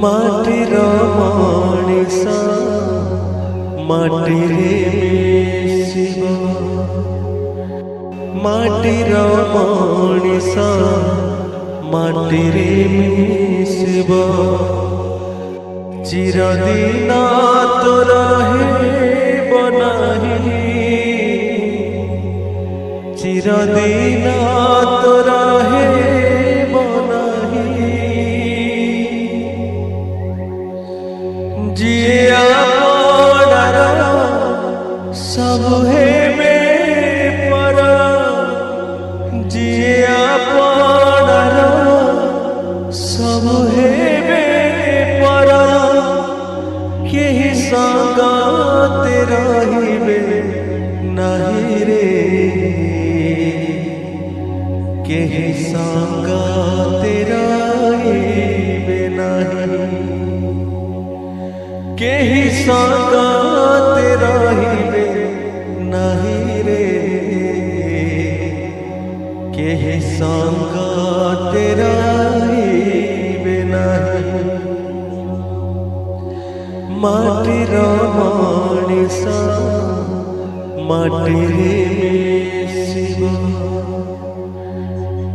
माटिर मणिष माटिरे मिशिब माटिर मणिष माटिरे मिशिब चिरदिन तोर हेब नाही चिरदिन तोर हेब नाही जिया पड़ार सब हेबे पर जिया पड़ार सब हेबे पर केहि संगते रहिबे नाही रे केहि संगते रहिबे नाही केहि संगते रहिबे नाही रे केहि संगते रहिबे नाही माटिर मणिष माटिरे मिशिब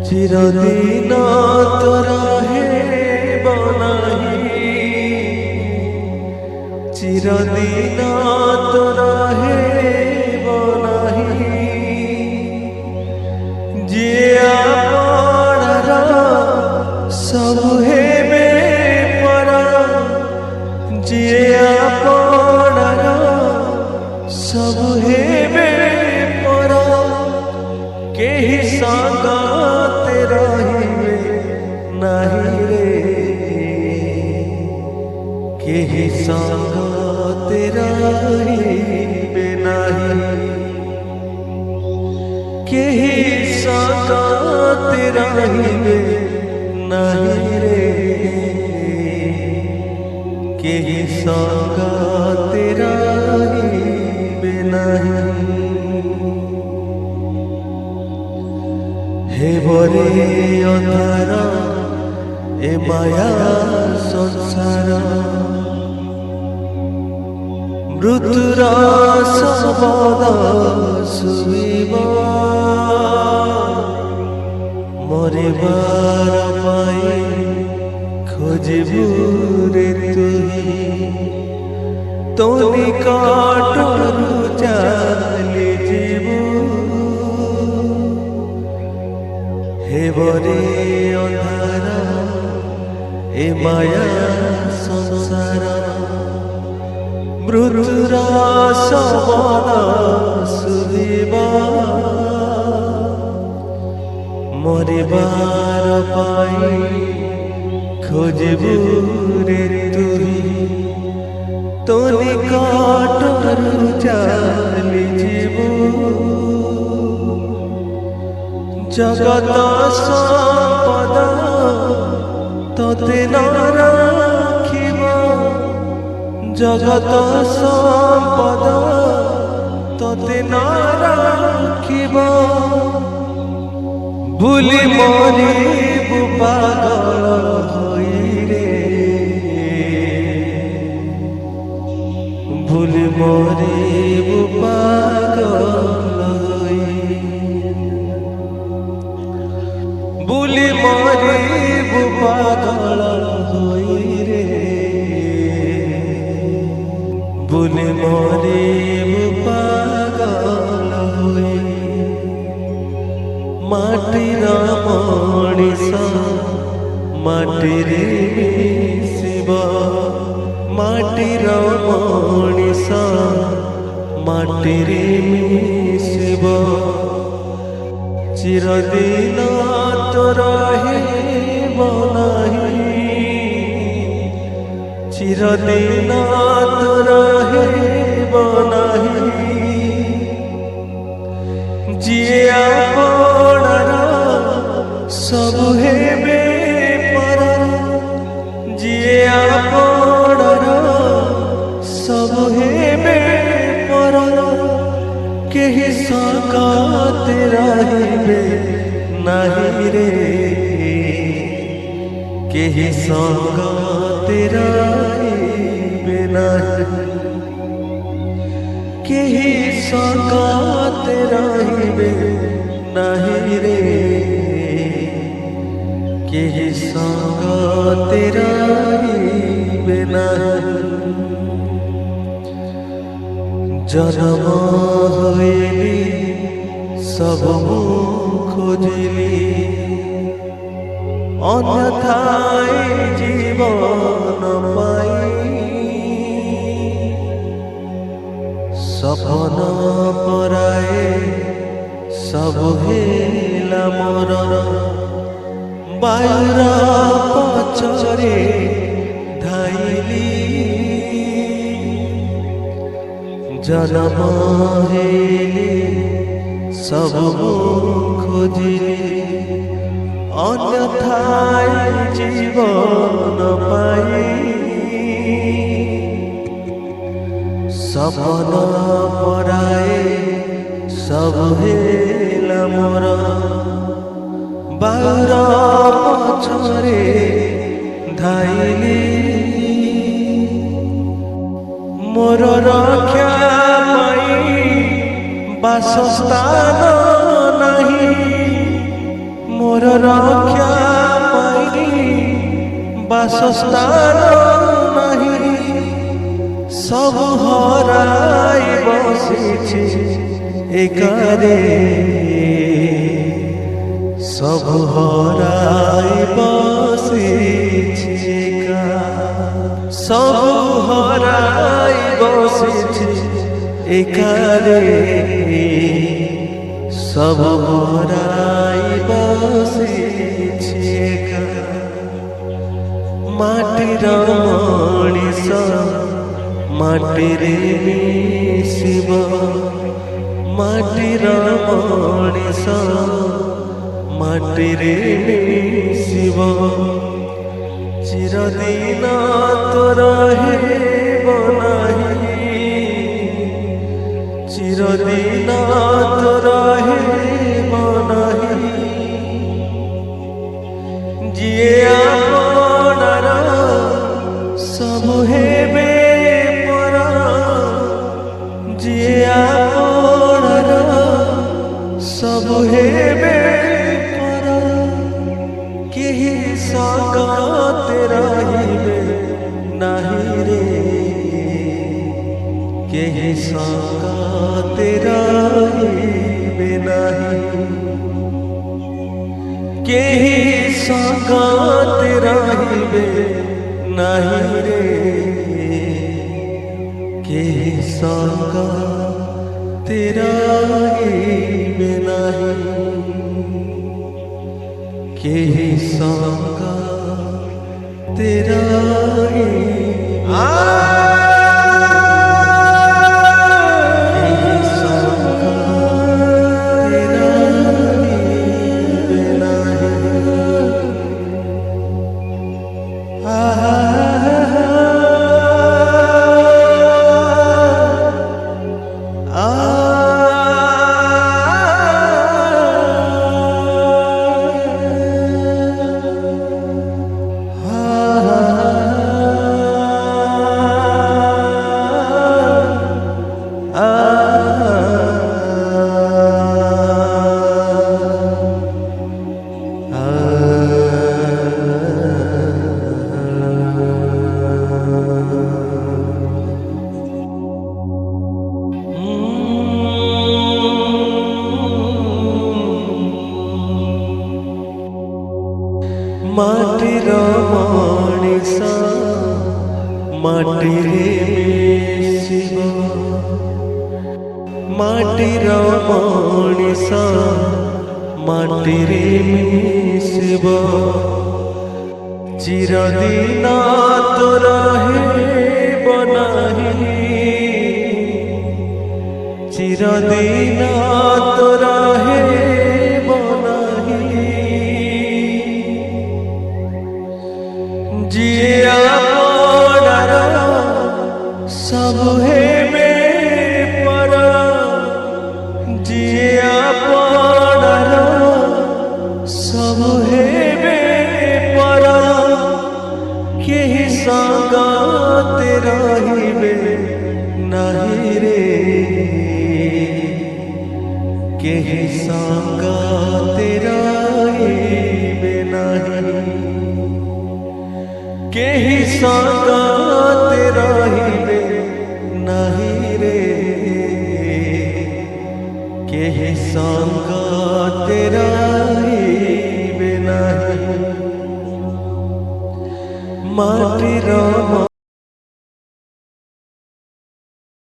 चिरदिन तोर हेब नाही चिरदिन तोर हेब नाही जिया पड़ार सब हेबे पर जिया पड़ार सब हेबे पर केहि संगते रहिबे नाही रे केहि संगते रहिबे नाही केहि संगते रहिबे नाही रे केहि संगते रहिबे नाही हेबरे अंधार ए माया संसार मृत्युर सबद सुनिब मरिबार पाई खोजिबु रे तुही तो निकटरु चली जीवु हेबरे अंधार ए माया संसार मृत्युर सबद सुनिब मरिबार पाई खोजिबु रे तुही तो निकटरु चली जीवु जगत संपद तोते न राखिब जगत संपद तोते न राखिब भूली मरिबु पागल होई रे भूली मरिबु पागल होई भूली मरिबु पागल होई रे বুলি মরিবু পাগল হই মাটির মଣିষ মাটিরে মিশিব মাটির মଣିষ মাটিরে মিশিব চিরদিন তো রহিব নাহি চিরদিন তো রহিব নাহি যিয়ে আপনার সবু হেবে পর যিয়ে আপনার সবু হেবে পর কেহি সকাতে রহিবে নাহি রে কেহি সকাতে রহিবে নাহি কেহি সকাতে রহিবে নাহি রে কেহি সকাতে রহিবে নাহি জনম হইলি সব খোঁজিলি অন্যথায় জীবন পাই সপন পরায়ে সব হেলা মোর বায়ুর পছরে ধাইলি জনম হেলি সব খোঁজিলি অন্যথায় জীবন পাই সপন পরায়ে সব হেলা মোর বায়ুর পছরে ধাইলি মোর রক্ষা পাই বাসস্থান নাহি মোর রক্ষা পাই বাসস্থান নাহি সব হরাই বসিছি একারে সব হরাই বসিছি একা সব হরাই বসিছি একারে সব হরাই বসিছি একা মাটির মଣିষ মাটিরে মিশিব মাটির মଣିষ মাটিরে মিশিব চিরদিন তো রহিব নাহি চিরদিন তো রহিব নাহি যিয়ে আপনার সব হেবে পর যিয়ে আপনার সব হেবে পর কেহি সকাতে রহিবে নাহি রে কেহি সকাতে রহিবে নাহি কেহি সকাতে রহিবে নাহি রে কেহি সকাতে রহিবে নাহি কেহি সকাতে রহিবে মাটিরে মিশিবা মাটির মଣିষ মাটিরে মিশিবা চিরদিন তোর বনাহি চিরদিন তোর বনাহি जिया पड़ा सब है में पड़ा जिया पड़ा सब है में पड़ा के संगा तेरा ही बे नहीं रे के संगा तेरा ही बे नहीं के ही संगा तेरा ही बे नहीं रे के ही संगा तेरा ही बे नहीं माटी रामा